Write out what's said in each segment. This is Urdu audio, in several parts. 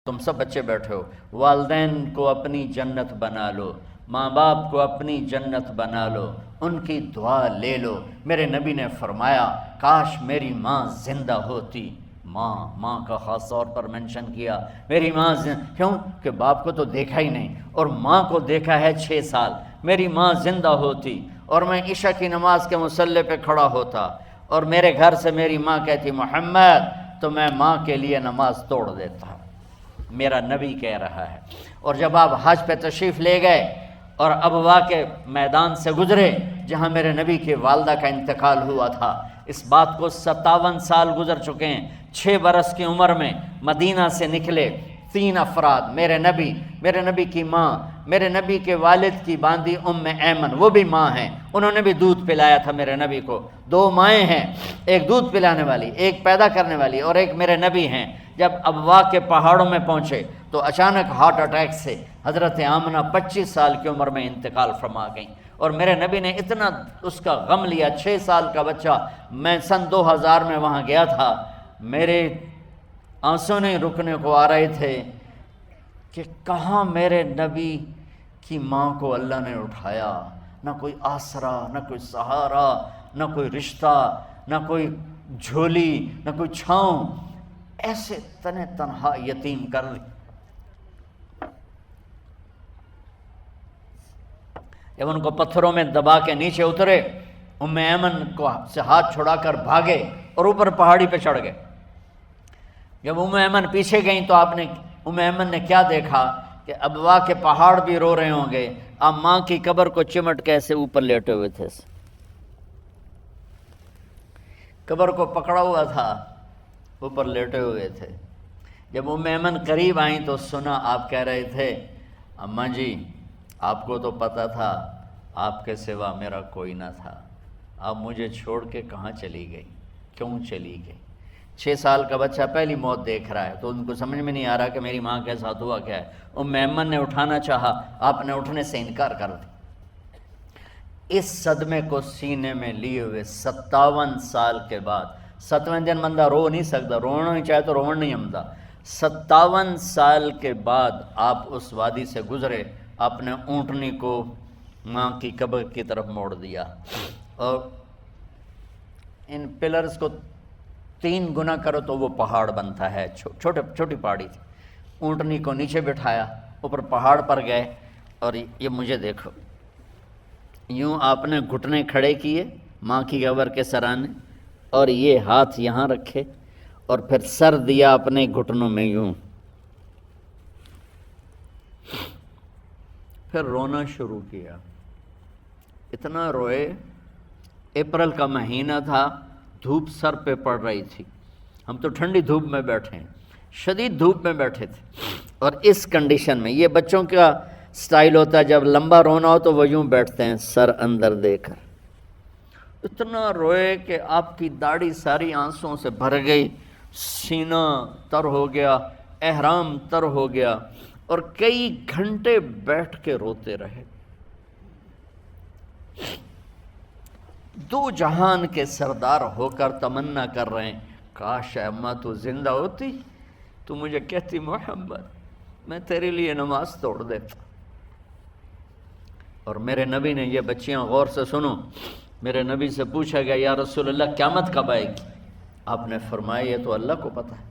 تم سب بچے بیٹھے ہو، والدین کو اپنی جنت بنا لو، ماں باپ کو اپنی جنت بنا لو، ان کی دعا لے لو۔ میرے نبی نے فرمایا کاش میری ماں زندہ ہوتی۔ ماں کا خاص طور پر منشن کیا، میری ماں کیوں کہ باپ کو تو دیکھا ہی نہیں، اور ماں کو دیکھا ہے 6 سال۔ میری ماں زندہ ہوتی اور میں عشاء کی نماز کے مصلی پہ کھڑا ہوتا اور میرے گھر سے میری ماں کہتی محمد، تو میں ماں کے لیے نماز توڑ دیتا۔ میرا نبی کہہ رہا ہے۔ اور جب آپ حج پہ تشریف لے گئے اور ابوا کے میدان سے گزرے جہاں میرے نبی کی والدہ کا انتقال ہوا تھا، اس بات کو 57 سال گزر چکے ہیں۔ 6 برس کی عمر میں مدینہ سے نکلے 3 افراد، میرے نبی کی ماں، میرے نبی کے والد کی باندی ایمن، وہ بھی ماں ہیں، انہوں نے بھی دودھ پلایا تھا میرے نبی کو۔ 2 مائیں ہیں، ایک دودھ پلانے والی، ایک پیدا کرنے والی، اور ایک میرے نبی ہیں۔ جب ابوا کے پہاڑوں میں پہنچے تو اچانک ہارٹ اٹیک سے حضرت آمنہ 25 سال کی عمر میں انتقال فرما گئیں، اور میرے نبی نے اتنا اس کا غم لیا۔ 6 سال کا بچہ، میں سن 2000 میں وہاں گیا تھا، میرے آنسو نہیں رکنے کو آ رہے تھے کہ کہاں میرے نبی کی ماں کو اللہ نے اٹھایا، نہ کوئی آسرا، نہ کوئی سہارا، نہ کوئی رشتہ، نہ کوئی جھولی، نہ کوئی چھاؤں، ایسے تنہا یتیم کر دی۔ جب ان کو پتھروں میں دبا کے نیچے اترے، ایمن کو سے ہاتھ چھڑا کر بھاگے اور اوپر پہاڑی پہ چڑھ گئے۔ جب ایمن پیچھے گئیں تو ایمن نے کیا دیکھا کہ ابوا کے پہاڑ بھی رو رہے ہوں گے، اب ماں کی قبر کو چمٹ کے ایسے اوپر لیٹے ہوئے تھے، قبر کو پکڑا ہوا تھا، اوپر لیٹے ہوئے تھے۔ جب ایمن قریب آئیں تو سنا آپ کہہ رہے تھے اماں جی، آپ کو تو پتہ تھا آپ کے سوا میرا کوئی نہ تھا، آپ مجھے چھوڑ کے کہاں چلی گئی، کیوں چلی گئی؟ 6 سال کا بچہ پہلی موت دیکھ رہا ہے تو ان کو سمجھ میں نہیں آ رہا کہ میری ماں کے ساتھ ہوا کیا ہے۔ ایمن نے اٹھانا چاہا، آپ نے اٹھنے سے انکار کر دیا۔ اس صدمے کو سینے میں لیے ہوئے 57 سال کے بعد، 7ویں دن بندہ رو نہیں سکتا، رونا ہی چاہے تو رونا نہیں آمدا، 57 سال کے بعد آپ اس وادی سے گزرے، اپنے اونٹنی کو ماں کی قبر کی طرف موڑ دیا، اور ان پلرز کو 3 گنا کرو تو وہ پہاڑ بنتا ہے، چھوٹی پہاڑی تھی۔ اونٹنی کو نیچے بٹھایا، اوپر پہاڑ پر گئے، اور یہ مجھے دیکھو، یوں آپ نے گھٹنے کھڑے کیے ماں کی قبر کے سرانے، اور یہ ہاتھ یہاں رکھے، اور پھر سر دیا اپنے گھٹنوں میں یوں، پھر رونا شروع کیا۔ اتنا روئے، اپریل کا مہینہ تھا، دھوپ سر پہ پڑ رہی تھی، ہم تو ٹھنڈی دھوپ میں بیٹھے ہیں، شدید دھوپ میں بیٹھے تھے، اور اس کنڈیشن میں یہ بچوں کا سٹائل ہوتا ہے، جب لمبا رونا ہو تو وہ یوں بیٹھتے ہیں سر اندر دے کر۔ اتنا روئے کہ آپ کی داڑھی ساری آنسوں سے بھر گئی، سینہ تر ہو گیا، احرام تر ہو گیا، اور کئی گھنٹے بیٹھ کے روتے رہے۔ 2 جہان کے سردار ہو کر تمنا کر رہے ہیں کاش اماں تو زندہ ہوتی، تو مجھے کہتی محمد میں تیرے لیے نماز توڑ دیتا۔ اور میرے نبی نے، یہ بچیاں غور سے سنو، میرے نبی سے پوچھا گیا یا رسول اللہ قیامت کب آئے گی؟ آپ نے فرمایا یہ تو اللہ کو پتہ ہے۔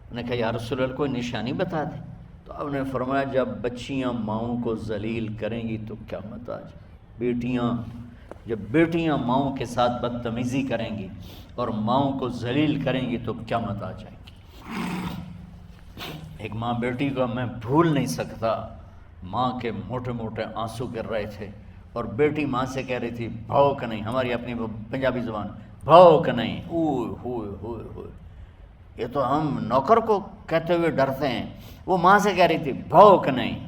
میں نے کہا یا رسول اللہ کوئی نشانی بتا دیں، تو آپ نے فرمایا جب بچیاں ماؤں کو ذلیل کریں گی تو قیامت آ جائے۔ جب بیٹیاں ماؤں کے ساتھ بدتمیزی کریں گی اور ماؤں کو ذلیل کریں گی تو قیامت آ جائے گی۔ ایک ماں بیٹی کو میں بھول نہیں سکتا، ماں کے موٹے موٹے آنسو گر رہے تھے، اور بیٹی ماں سے کہہ رہی تھی بھوک نہیں، ہماری اپنی پنجابی زبان، بھوک نہیں، اوئے ہوئے ہوئے ہوئے، یہ تو ہم نوکر کو کہتے ہوئے ڈرتے ہیں، وہ ماں سے کہہ رہی تھی بھوک نہیں،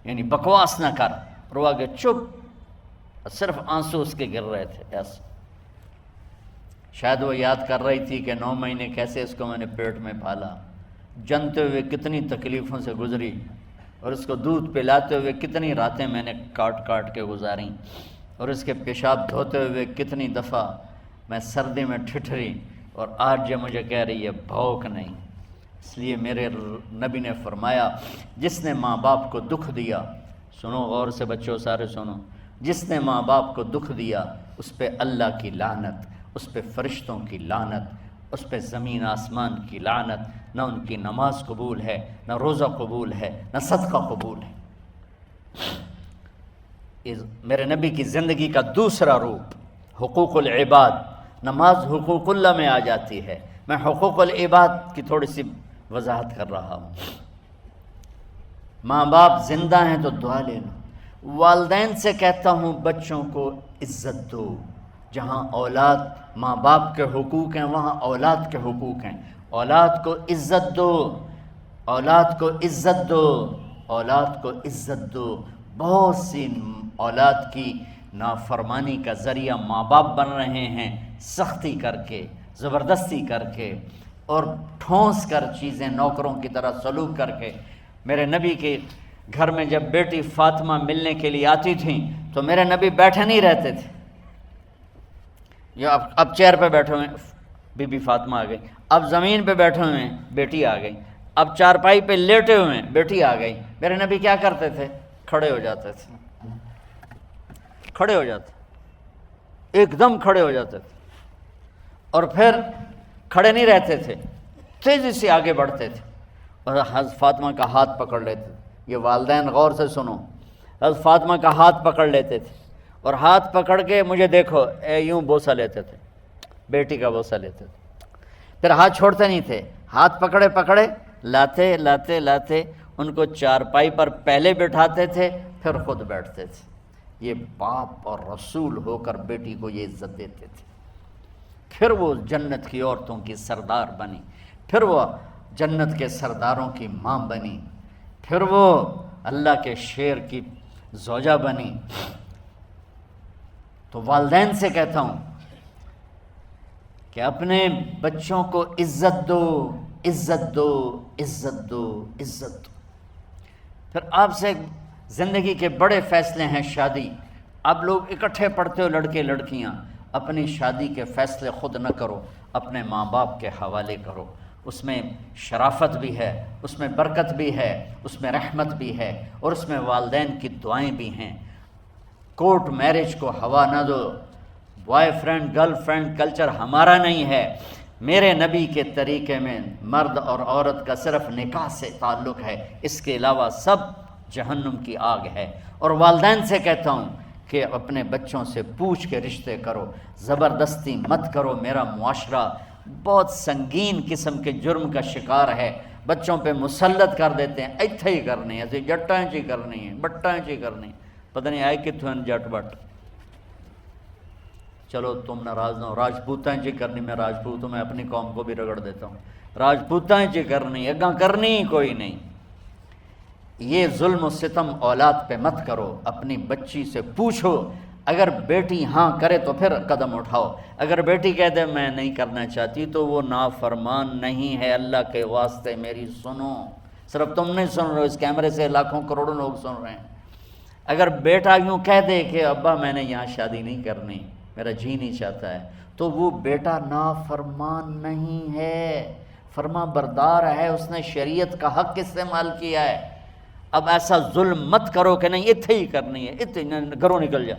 یعنی بکواس نہ کر، اور وہ آگے چپ، صرف آنسو اس کے گر رہے تھے ایسا۔ شاید وہ یاد کر رہی تھی کہ 9 مہینے کیسے اس کو میں نے پیٹ میں پالا، جنتے ہوئے کتنی تکلیفوں سے گزری، اور اس کو دودھ پلاتے ہوئے کتنی راتیں میں نے کاٹ کاٹ کے گزاریں، اور اس کے پیشاب دھوتے ہوئے کتنی دفعہ میں سردی میں ٹھٹھری، اور آج یہ مجھے کہہ رہی ہے بھوک نہیں۔ اس لیے میرے نبی نے فرمایا جس نے ماں باپ کو دکھ دیا، سنو غور سے بچوں سارے سنو، جس نے ماں باپ کو دکھ دیا اس پہ اللہ کی لعنت، اس پہ فرشتوں کی لعنت، اس پہ زمین آسمان کی لعنت، نہ ان کی نماز قبول ہے، نہ روزہ قبول ہے، نہ صدقہ قبول ہے۔ میرے نبی کی زندگی کا دوسرا روپ حقوق العباد، نماز حقوق اللہ میں آ جاتی ہے، میں حقوق العباد کی تھوڑی سی وضاحت کر رہا ہوں۔ ماں باپ زندہ ہیں تو دعا لے لو۔ والدین سے کہتا ہوں بچوں کو عزت دو، جہاں اولاد ماں باپ کے حقوق ہیں وہاں اولاد کے حقوق ہیں، اولاد کو عزت دو، اولاد کو عزت دو، اولاد کو عزت دو۔ بہت سی اولاد کی نافرمانی کا ذریعہ ماں باپ بن رہے ہیں، سختی کر کے، زبردستی کر کے اور ٹھونس کر چیزیں نوکروں کی طرح سلوک کر کے۔ میرے نبی کے گھر میں جب بیٹی فاطمہ ملنے کے لیے آتی تھیں تو میرے نبی بیٹھے نہیں رہتے تھے، یا اب چیئر پہ بیٹھے ہوئے بی بی فاطمہ آ گئی، اب زمین پہ بیٹھے ہوئے ہیں بیٹی آ گئی، اب چارپائی پہ لیٹے ہوئے ہیں بیٹی آ گئی۔ میرے نبی کیا کرتے تھے؟ کھڑے ہو جاتے تھے، کھڑے ہو جاتے، ایک دم کھڑے ہو جاتے تھے، اور پھر کھڑے نہیں رہتے تھے، تیزی سے آگے بڑھتے تھے اور حضرت فاطمہ کا ہاتھ پکڑ لیتے تھے۔ یہ والدین غور سے سنو، حضرت فاطمہ کا ہاتھ پکڑ لیتے تھے اور ہاتھ پکڑ کے مجھے دیکھو یوں بوسہ لیتے تھے، بیٹی کا بوسہ لیتے تھے، پھر ہاتھ چھوڑتے نہیں تھے، ہاتھ پکڑے پکڑے لاتے لاتے لاتے ان کو چارپائی پر پہلے بٹھاتے تھے پھر خود بیٹھتے تھے۔ یہ باپ اور رسول ہو کر بیٹی کو یہ عزت دیتے تھے۔ پھر وہ جنت کی عورتوں کی سردار بنی، پھر وہ جنت کے سرداروں کی ماں بنی، پھر وہ اللہ کے شیر کی زوجہ بنی۔ تو والدین سے کہتا ہوں کہ اپنے بچوں کو عزت دو، عزت دو، عزت دو، عزت دو۔ پھر آپ سے زندگی کے بڑے فیصلے ہیں شادی۔ آپ لوگ اکٹھے پڑھتے ہو لڑکے لڑکیاں، اپنی شادی کے فیصلے خود نہ کرو، اپنے ماں باپ کے حوالے کرو۔ اس میں شرافت بھی ہے، اس میں برکت بھی ہے، اس میں رحمت بھی ہے، اور اس میں والدین کی دعائیں بھی ہیں۔ کورٹ میرج کو ہوا نہ دو، boy friend girl friend culture ہمارا نہیں ہے۔ میرے نبی کے طریقے میں مرد اور عورت کا صرف نکاح سے تعلق ہے، اس کے علاوہ سب جہنم کی آگ ہے۔ اور والدین سے کہتا ہوں کہ اپنے بچوں سے پوچھ کے رشتے کرو، زبردستی مت کرو۔ میرا معاشرہ بہت سنگین قسم کے جرم کا شکار ہے، بچوں پہ مسلط کر دیتے ہیں، ایتھے ہی کرنی ہے، ایسے جٹاں چی کرنی ہے، بٹاں چی کرنی، پتہ نہیں آئے کتوں ہیں جٹ بٹ۔ چلو تم ناراض نہ ہو، راجپوتاں چی کرنی، میں راجپوت ہوں، میں اپنی قوم کو بھی رگڑ دیتا ہوں، راجپوتاں چی کرنی، اگاں کرنی ہی کوئی نہیں۔ یہ ظلم و ستم اولاد پہ مت کرو، اپنی بچی سے پوچھو، اگر بیٹی ہاں کرے تو پھر قدم اٹھاؤ، اگر بیٹی کہہ دے میں نہیں کرنا چاہتی تو وہ نافرمان نہیں ہے۔ اللہ کے واسطے میری سنو، صرف تم نہیں سن رہے ہو، اس کیمرے سے لاکھوں کروڑوں لوگ سن رہے ہیں۔ اگر بیٹا یوں کہہ دے کہ ابا میں نے یہاں شادی نہیں کرنی، میرا جی نہیں چاہتا ہے، تو وہ بیٹا نافرمان نہیں ہے، فرما بردار ہے، اس نے شریعت کا حق استعمال کیا ہے۔ اب ایسا ظلم مت کرو کہ نہیں اتھے ہی کرنی ہے، اتھے گھروں نکل جا۔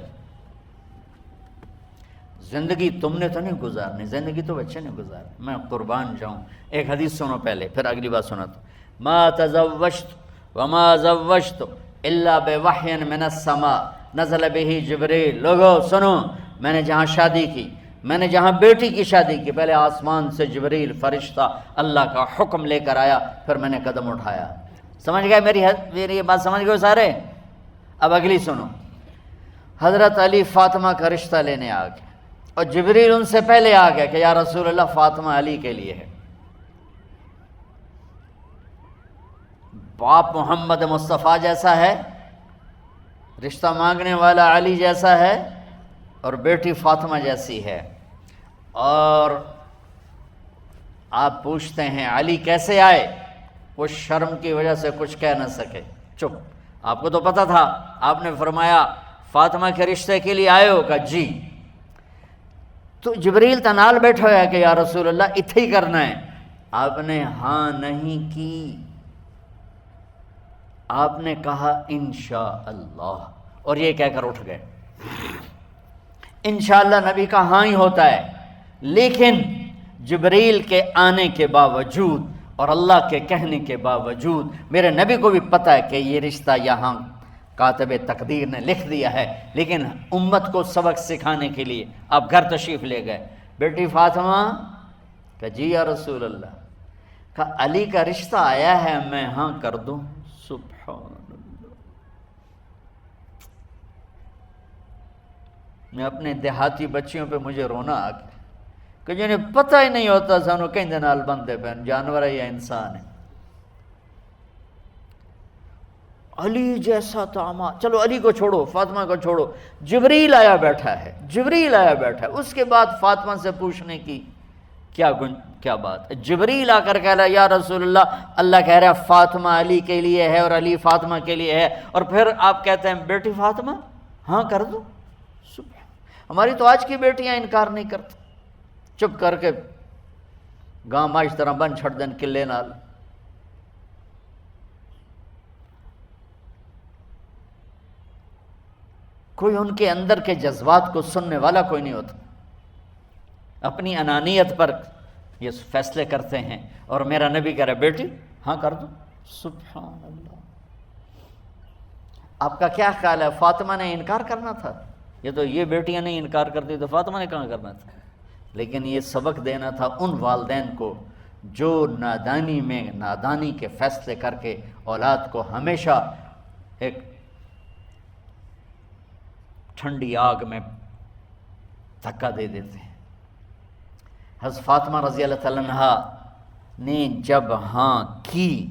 زندگی تم نے تو نہیں گزارنی، زندگی تو بچے نے گزارنی، میں قربان جاؤں۔ ایک حدیث سنو پہلے، پھر اگلی بات سناتا ہوں۔ ما تزوجت وما زوجت الا بوحی من السماء نزل به جبریل۔ لوگو سنو، میں نے جہاں شادی کی، میں نے جہاں بیٹی کی شادی کی، پہلے آسمان سے جبریل فرشتہ اللہ کا حکم لے کر آیا، پھر میں نے قدم اٹھایا۔ سمجھ گئے میری یہ بات؟ سمجھ گئے سارے؟ اب اگلی سنو۔ حضرت علی فاطمہ کا رشتہ لینے آ گئے اور جبریل ان سے پہلے آ گیا کہ یا رسول اللہ فاطمہ علی کے لیے ہے۔ باپ محمد مصطفیٰ جیسا ہے، رشتہ مانگنے والا علی جیسا ہے، اور بیٹی فاطمہ جیسی ہے۔ اور آپ پوچھتے ہیں علی کیسے آئے؟ وہ شرم کی وجہ سے کچھ کہہ نہ سکے، چپ۔ آپ کو تو پتہ تھا، آپ نے فرمایا فاطمہ کے رشتے کے لیے آئے ہو؟ کہا جی۔ تو جبریل تنال بیٹھا ہوا ہے کہ یا رسول اللہ اتھے ہی کرنا ہے، آپ نے ہاں نہیں کی، آپ نے کہا انشاءاللہ، اور یہ کہہ کر اٹھ گئے۔ انشاءاللہ نبی کا ہاں ہی ہوتا ہے، لیکن جبریل کے آنے کے باوجود اور اللہ کے کہنے کے باوجود میرے نبی کو بھی پتہ ہے کہ یہ رشتہ یہاں کاتب تقدیر نے لکھ دیا ہے، لیکن امت کو سبق سکھانے کے لیے آپ گھر تشریف لے گئے۔ بیٹی فاطمہ کہ جی یا رسول اللہ، کہا علی کا رشتہ آیا ہے، میں ہاں کر دوں؟ سبحان اللہ۔ میں اپنے دیہاتی بچیوں پہ مجھے رونا آ گیا کہ جنہیں پتہ ہی نہیں ہوتا سانو کہیں دے نال بندے پہ جانور ہے یا انسان ہے۔ علی جیسا داماد، چلو علی کو چھوڑو، فاطمہ کو چھوڑو، جبریل آیا بیٹھا ہے، جبریل آیا بیٹھا ہے۔ اس کے بعد فاطمہ سے پوچھنے کی کیا بات ہے؟ جبریل آ کر کہہ رہا ہے یا رسول اللہ، اللہ کہہ رہا ہے فاطمہ علی کے لیے ہے اور علی فاطمہ کے لیے ہے، اور پھر آپ کہتے ہیں بیٹی فاطمہ ہاں کر دو۔ ہماری تو آج کی بیٹیاں انکار نہیں کرتی، چپ کر کے گاں ماش طرح بن چھڑ دین قلعے نال۔ کوئی ان کے اندر کے جذبات کو سننے والا کوئی نہیں ہوتا، اپنی انانیت پر یہ فیصلے کرتے ہیں، اور میرا نبی کہہ رہا ہے بیٹی ہاں کر دو۔ سبحان اللہ۔ آپ کا کیا خیال ہے، فاطمہ نے انکار کرنا تھا؟ یہ تو یہ بیٹیاں نہیں انکار کرتی تو فاطمہ نے کہاں کرنا تھا؟ لیکن یہ سبق دینا تھا ان والدین کو جو نادانی میں نادانی کے فیصلے کر کے اولاد کو ہمیشہ ایک ٹھنڈی آگ میں دھکا دے دیتے ہیں۔ حضرت فاطمہ رضی اللہ تعالیٰ عنہا نے جب ہاں کی،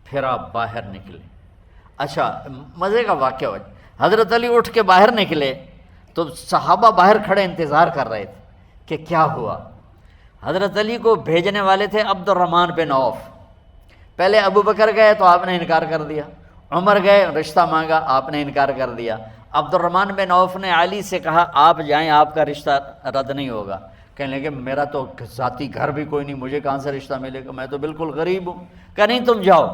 پھر آپ باہر نکلے۔ اچھا مزے کا واقعہ ہو، حضرت علی اٹھ کے باہر نکلے تو صحابہ باہر کھڑے انتظار کر رہے تھے کہ کیا ہوا۔ حضرت علی کو بھیجنے والے تھے عبد الرحمن بن عوف۔ پہلے ابو بکر گئے تو آپ نے انکار کر دیا، عمر گئے رشتہ مانگا، آپ نے انکار کر دیا۔ عبد الرحمن بن عوف نے علی سے کہا آپ جائیں، آپ کا رشتہ رد نہیں ہوگا۔ کہنے لگے میرا تو ذاتی گھر بھی کوئی نہیں، مجھے کہاں سے رشتہ ملے گا، میں تو بالکل غریب ہوں۔ کہا نہیں تم جاؤ۔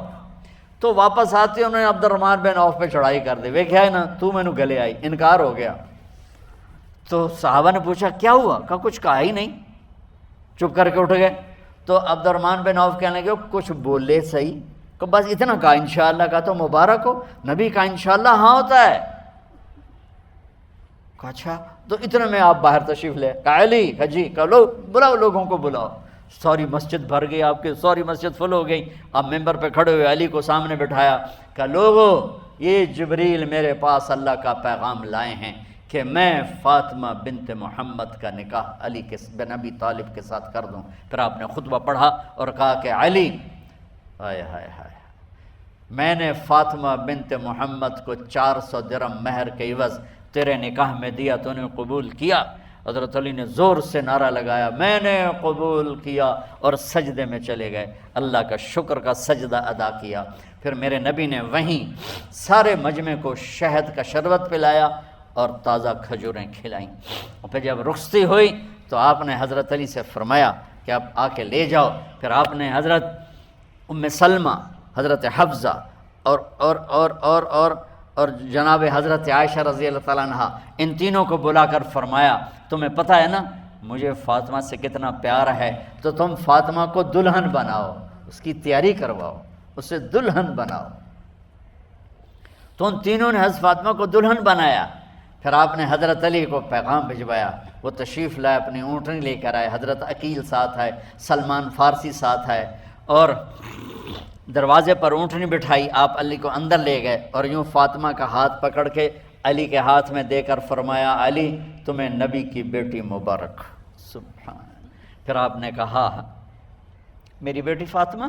تو واپس آتے انہوں نے عبد الرحمن بن عوف پہ چڑھائی کر دی، ویکھیا ہے نا تو مینوں گلے آئی، انکار ہو گیا۔ تو صحابہ نے پوچھا کیا ہوا؟ کہا کچھ کہا ہی نہیں، چپ کر کے اٹھ گئے۔ تو عبد الرحمن بن عوف کہنے لگے کچھ بولے صحیح، کہ بس اتنا کہا انشاءاللہ کا تو مبارک ہو، نبی کا انشاءاللہ ہاں ہوتا ہے۔ کہا اچھا، تو اتنے میں آپ باہر تشریف لے۔ کہا علی، کہا جی، کہا لو بلاؤ، لوگوں کو بلاؤ۔ ساری مسجد بھر گئی، آپ کے ساری مسجد فل ہو گئی۔ آپ ممبر پہ کھڑے ہوئے علی کو سامنے بٹھایا، کہا لوگو یہ جبریل میرے پاس اللہ کا پیغام لائے ہیں کہ میں فاطمہ بنت محمد کا نکاح علی بن ابی طالب کے ساتھ کر دوں۔ پھر آپ نے خطبہ پڑھا اور کہا کہ علی، ہائے ہائے ہائے، میں نے فاطمہ بنت محمد کو 400 درہم مہر کے عوض تیرے نکاح میں دیا، تو نے قبول کیا؟ حضرت علی نے زور سے نعرہ لگایا میں نے قبول کیا، اور سجدے میں چلے گئے، اللہ کا شکر کا سجدہ ادا کیا۔ پھر میرے نبی نے وہیں سارے مجمع کو شہد کا شربت پلایا اور تازہ کھجوریں کھلائیں، اور پھر جب رخصتی ہوئی تو آپ نے حضرت علی سے فرمایا کہ آپ آ کے لے جاؤ۔ پھر آپ نے حضرت ام سلمہ، حضرت حفصہ اور جناب حضرت عائشہ رضی اللہ تعالیٰ عنہ، ان تینوں کو بلا کر فرمایا تمہیں پتہ ہے نا مجھے فاطمہ سے کتنا پیار ہے، تو تم فاطمہ کو دلہن بناؤ، اس کی تیاری کرواؤ، اسے دلہن بناؤ۔ تو ان تینوں نے حضرت فاطمہ کو دلہن بنایا۔ پھر آپ نے حضرت علی کو پیغام بھجوایا، وہ تشریف لائے، اپنی اونٹنی لے کر آئے، حضرت عقیل ساتھ ہے، سلمان فارسی ساتھ ہے، اور دروازے پر اونٹنی بٹھائی، آپ علی کو اندر لے گئے اور یوں فاطمہ کا ہاتھ پکڑ کے علی کے ہاتھ میں دے کر فرمایا علی تمہیں نبی کی بیٹی مبارک۔ سبحان۔ پھر آپ نے کہا میری بیٹی فاطمہ،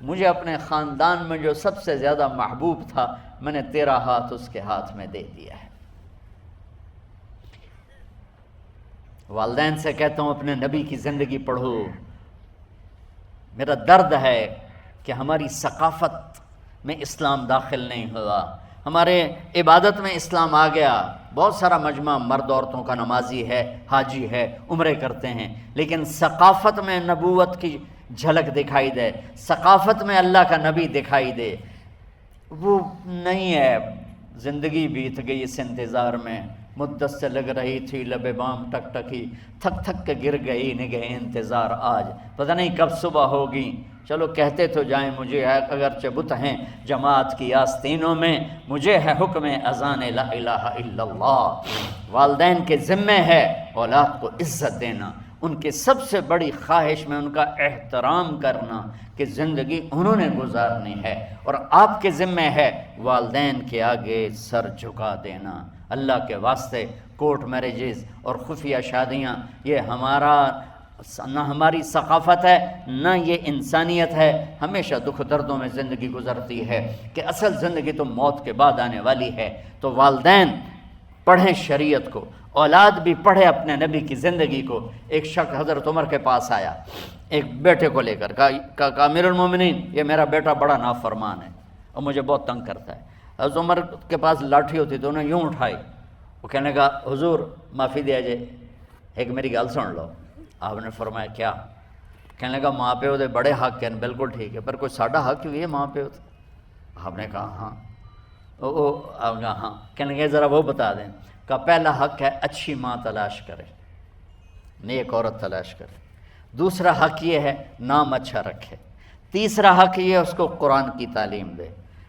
مجھے اپنے خاندان میں جو سب سے زیادہ محبوب تھا میں نے تیرا ہاتھ اس کے ہاتھ میں دے دیا ہے۔ والدین سے کہتا ہوں اپنے نبی کی زندگی پڑھو۔ میرا درد ہے کہ ہماری ثقافت میں اسلام داخل نہیں ہوا، ہمارے عبادت میں اسلام آ گیا، بہت سارا مجمع مرد عورتوں کا نمازی ہے، حاجی ہے، عمرے کرتے ہیں، لیکن ثقافت میں نبوت کی جھلک دکھائی دے، ثقافت میں اللہ کا نبی دکھائی دے، وہ نہیں ہے۔ زندگی بیت گئی اس انتظار میں، مدت سے لگ رہی تھی لب بام ٹک ٹکی، تھک تھک کے گر گئی نگہ انتظار آج، پتہ نہیں کب صبح ہوگی۔ چلو کہتے تو جائیں مجھے ہے اگرچہ بت ہیں جماعت کی آستینوں میں، مجھے ہے حکم اذان لا الہ الا اللہ۔ والدین کے ذمے ہے اولاد کو عزت دینا، ان کی سب سے بڑی خواہش میں ان کا احترام کرنا کہ زندگی انہوں نے گزارنی ہے، اور آپ کے ذمے ہے والدین کے آگے سر جھکا دینا۔ اللہ کے واسطے کورٹ میرجز اور خفیہ شادیاں یہ نہ ہماری ثقافت ہے نہ یہ انسانیت ہے۔ ہمیشہ دکھ دردوں میں زندگی گزرتی ہے کہ اصل زندگی تو موت کے بعد آنے والی ہے۔ تو والدین پڑھیں شریعت کو، اولاد بھی پڑھے اپنے نبی کی زندگی کو۔ ایک شخص حضرت عمر کے پاس آیا ایک بیٹے کو لے کر، کہا امیر المومنین یہ میرا بیٹا بڑا نافرمان ہے اور مجھے بہت تنگ کرتا ہے۔ حضرت عمر کے پاس لاٹھی ہوتی تو انہوں نے یوں اٹھائی، وہ کہنے کا حضور معافی دیا جائے، ایک میری گل سن لو۔ آپ نے فرمایا کیا؟ کہنے لگا ماں پیو دے بڑے حق ہیں، بالکل ٹھیک ہے، پر کوئی ساڈا حق بھی ہے ماں پیو دے؟ آپ نے کہا ہاں۔ آپ نے کہا ہاں۔ کہنے لگے ذرا وہ بتا دیں۔ کہا پہلا حق ہے اچھی ماں تلاش کرے، نیک عورت تلاش کرے۔ دوسرا حق یہ ہے نام اچھا رکھے۔ تیسرا حق یہ ہے اس کو قرآن کی تعلیم دے۔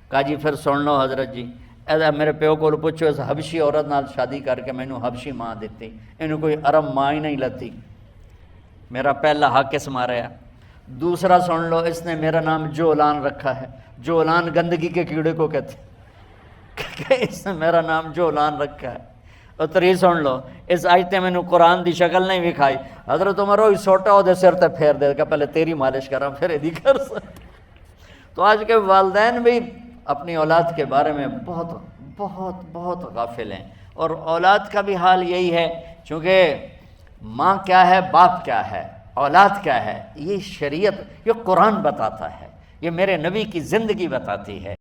کہا جی پھر سن لو حضرت جی، ایسا میرے پیو کو پوچھو اس حبشی عورت نال شادی کر کے مینوں حبشی ماں دیتی، انہوں کوئی عرب ماں ہی نہیں لتی۔ میرا پہلا حق اس مارا ہے۔ دوسرا سن لو، اس نے میرا نام جولان رکھا ہے، جولان گندگی کے کیڑے کو کہتے کہ اس نے میرا نام جولان رکھا ہے۔ اور تری سن لو، اس آج تے مینوں قرآن دی شکل نہیں وکھائی۔ حضرت عمر ہوئی سوٹا وہ سر تے پھیر دے کہ پہلے تیری مالش کراں پھر ایدی کر سکتا۔ تو آج کے والدین بھی اپنی اولاد کے بارے میں بہت بہت بہت غافل ہیں، اور اولاد کا بھی حال یہی ہے، چونکہ ماں کیا ہے، باپ کیا ہے، اولاد کیا ہے، یہ شریعت، یہ قرآن بتاتا ہے، یہ میرے نبی کی زندگی بتاتی ہے۔